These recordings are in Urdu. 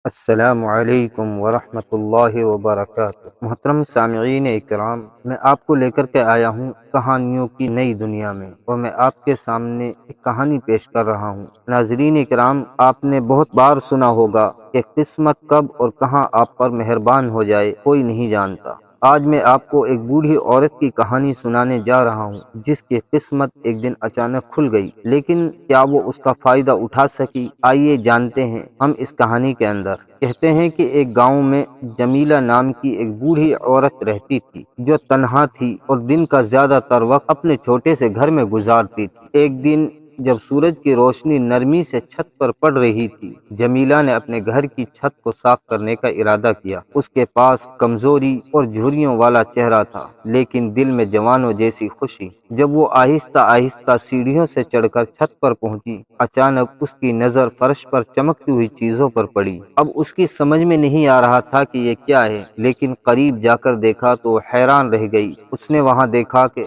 السلام علیکم ورحمۃ اللہ وبرکاتہ۔ محترم سامعین اکرام، میں آپ کو لے کر کے آیا ہوں کہانیوں کی نئی دنیا میں، اور میں آپ کے سامنے ایک کہانی پیش کر رہا ہوں۔ ناظرین اکرام، آپ نے بہت بار سنا ہوگا کہ قسمت کب اور کہاں آپ پر مہربان ہو جائے کوئی نہیں جانتا۔ آج میں آپ کو ایک بوڑھی عورت کی کہانی سنانے جا رہا ہوں جس کی قسمت ایک دن اچانک کھل گئی، لیکن کیا وہ اس کا فائدہ اٹھا سکی؟ آئیے جانتے ہیں ہم اس کہانی کے اندر۔ کہتے ہیں کہ ایک گاؤں میں جمیلہ نام کی ایک بوڑھی عورت رہتی تھی جو تنہا تھی اور دن کا زیادہ تر وقت اپنے چھوٹے سے گھر میں گزارتی تھی۔ ایک دن جب سورج کی روشنی نرمی سے چھت پر پڑ رہی تھی، جمیلہ نے اپنے گھر کی چھت کو صاف کرنے کا ارادہ کیا۔ اس کے پاس کمزوری اور جھریوں والا چہرہ تھا، لیکن دل میں جوانوں جیسی خوشی۔ جب وہ آہستہ آہستہ سیڑھیوں سے چڑھ کر چھت پر پہنچی، اچانک اس کی نظر فرش پر چمکتی ہوئی چیزوں پر پڑی۔ اب اس کی سمجھ میں نہیں آ رہا تھا کہ یہ کیا ہے، لیکن قریب جا کر دیکھا تو وہ حیران رہ گئی۔ اس نے وہاں دیکھا کہ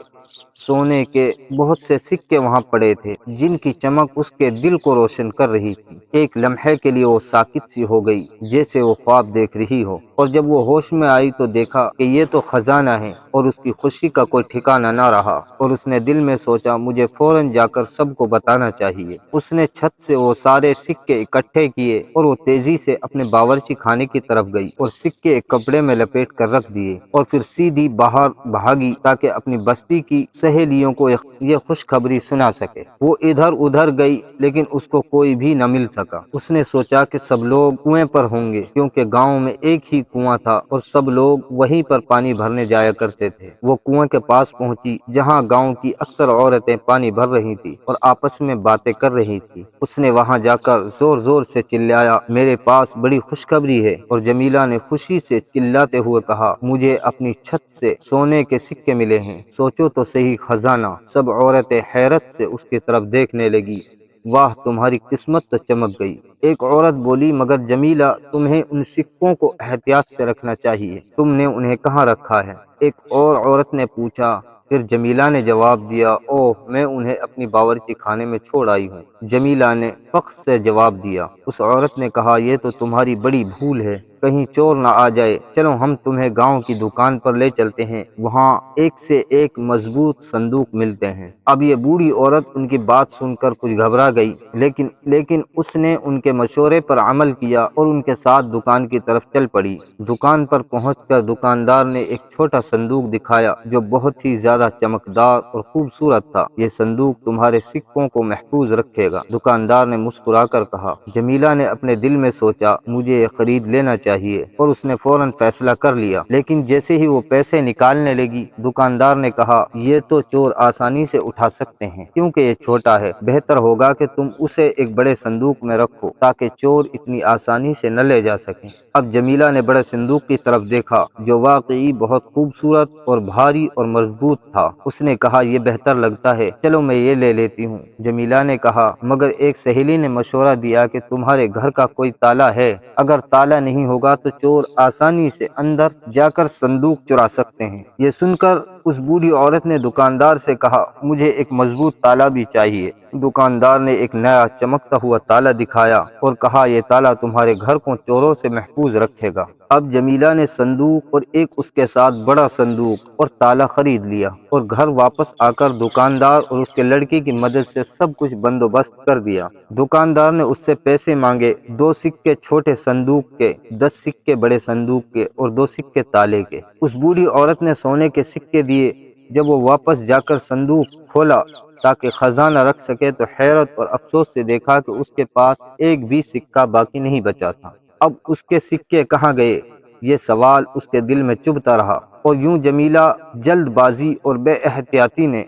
سونے کے بہت سے سکے وہاں پڑے تھے جن کی چمک اس کے دل کو روشن کر رہی تھی۔ ایک لمحے کے لیے وہ ساکت سی ہو گئی، جیسے وہ خواب دیکھ رہی ہو، اور جب وہ ہوش میں آئی تو دیکھا کہ یہ تو خزانہ ہے، اور اس کی خوشی کا کوئی ٹھکانہ نہ رہا، اور اس نے دل میں سوچا مجھے فوراً جا کر سب کو بتانا چاہیے۔ اس نے چھت سے وہ سارے سکے اکٹھے کیے اور وہ تیزی سے اپنے باورچی خانے کی طرف گئی اور سکے ایک کپڑے میں لپیٹ کر رکھ دیے، اور پھر سیدھی باہر بھاگی تاکہ اپنی بستی کی سہیلیوں کو یہ خوشخبری سنا سکے۔ وہ ادھر ادھر گئی لیکن اس کو کوئی بھی نہ مل سکا۔ اس نے سوچا کہ سب لوگ کنویں پر ہوں گے، کیونکہ گاؤں میں ایک ہی کنواں تھا اور سب لوگ وہیں پر پانی بھرنے جایا کرتے تھے۔ وہ کنویں کے پاس پہنچی جہاں گاؤں کی اکثر عورتیں پانی بھر رہی تھی اور آپس میں باتیں کر رہی تھی۔ اس نے وہاں جا کر زور زور سے چلایا، میرے پاس بڑی خوشخبری ہے۔ اور جمیلہ نے خوشی سے چلاتے ہوئے کہا، مجھے اپنی چھت سے سونے کے سکے ملے ہیں، سوچو تو صحیح خزانہ۔ سب عورتیں حیرت سے اس کی طرف دیکھنے لگی۔ واہ، تمہاری قسمت تو چمک گئی۔ ایک عورت بولی، مگر جمیلہ تمہیں ان سکوں کو احتیاط سے رکھنا چاہیے، تم نے انہیں کہاں رکھا ہے؟ ایک اور عورت نے پوچھا۔ پھر جمیلہ نے جواب دیا، اوہ، میں انہیں اپنی باورچی خانے میں چھوڑ آئی ہوں۔ جمیلہ نے فخر سے جواب دیا۔ اس عورت نے کہا، یہ تو تمہاری بڑی بھول ہے، کہیں چور نہ آ جائے، چلو ہم تمہیں گاؤں کی دکان پر لے چلتے ہیں، وہاں ایک سے ایک مضبوط صندوق ملتے ہیں۔ اب یہ بوڑھی عورت ان کی بات سن کر کچھ گھبرا گئی، لیکن اس نے ان کے مشورے پر عمل کیا اور ان کے ساتھ دکان کی طرف چل پڑی۔ دکان پر پہنچ کر دکاندار نے ایک چھوٹا صندوق دکھایا جو بہت ہی زیادہ چمکدار اور خوبصورت تھا۔ یہ صندوق تمہارے سکوں کو محفوظ رکھے گا، دکاندار نے مسکرا کر کہا۔ جمیلہ نے اپنے دل میں سوچا، مجھے یہ خرید لینا چاہیے، اور اس نے فوراً فیصلہ کر لیا۔ لیکن جیسے ہی وہ پیسے نکالنے لگی، دکاندار نے کہا، یہ تو چور آسانی سے اٹھا سکتے ہیں، کیونکہ یہ چھوٹا ہے، بہتر ہوگا کہ تم اسے ایک بڑے صندوق میں رکھو تاکہ چور اتنی آسانی سے نہ لے جا سکیں۔ اب جمیلہ نے بڑے صندوق کی طرف دیکھا جو واقعی بہت خوبصورت اور بھاری اور مضبوط تھا۔ اس نے کہا، یہ بہتر لگتا ہے، چلو میں یہ لے لیتی ہوں۔ جمیلہ نے کہا، مگر ایک سہیلی نے مشورہ دیا کہ تمہارے گھر کا کوئی تالا ہے، اگر تالا نہیں ہوگا تو چور آسانی سے اندر جا کر صندوق چرا سکتے ہیں۔ یہ سن کر اس بوڑھی عورت نے دکاندار سے کہا، مجھے ایک مضبوط تالا بھی چاہیے۔ دکاندار نے ایک نیا چمکتا ہوا تالا دکھایا اور کہا، یہ تالا تمہارے گھر کو چوروں سے محفوظ رکھے گا۔ اب جمیلہ نے صندوق اور ایک اس کے ساتھ بڑا صندوق اور تالا خرید لیا، اور گھر واپس آ کر دکاندار اور اس کے لڑکی کی مدد سے سب کچھ بندوبست کر دیا۔ دکاندار نے اس سے پیسے مانگے، 2 سکے چھوٹے صندوق کے، 10 سکے بڑے صندوق کے، اور 2 سکے تالے کے۔ اس بوڑھی عورت نے سونے کے سکے دیے۔ جب وہ واپس جا کر صندوق کھولا تاکہ خزانہ رکھ سکے تو حیرت اور افسوس سے دیکھا کہ اس کے پاس ایک بھی سکہ باقی نہیں بچا تھا۔ اب اس کے سکے کہاں گئے؟ یہ سوال اس کے دل میں چبھتا رہا، اور یوں جمیلہ جلد بازی اور بے احتیاطی نے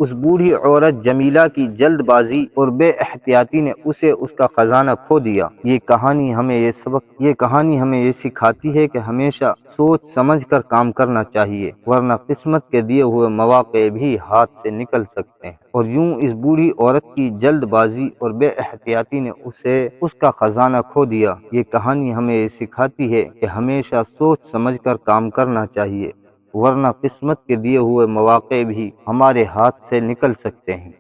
اس بوڑھی عورت جمیلہ کی جلد بازی اور بے احتیاطی نے اسے اس کا خزانہ کھو دیا۔ یہ کہانی ہمیں یہ سکھاتی ہے کہ ہمیشہ سوچ سمجھ کر کام کرنا چاہیے، ورنہ قسمت کے دیے ہوئے مواقع بھی ہاتھ سے نکل سکتے ہیں۔ اور یوں اس بوڑھی عورت کی جلد بازی اور بے احتیاطی نے اس کا خزانہ کھو دیا۔ یہ کہانی ہمیں یہ سکھاتی ہے کہ ہمیشہ سوچ سمجھ کر کام کرنا چاہیے، ورنہ قسمت کے دیے ہوئے مواقع بھی ہمارے ہاتھ سے نکل سکتے ہیں۔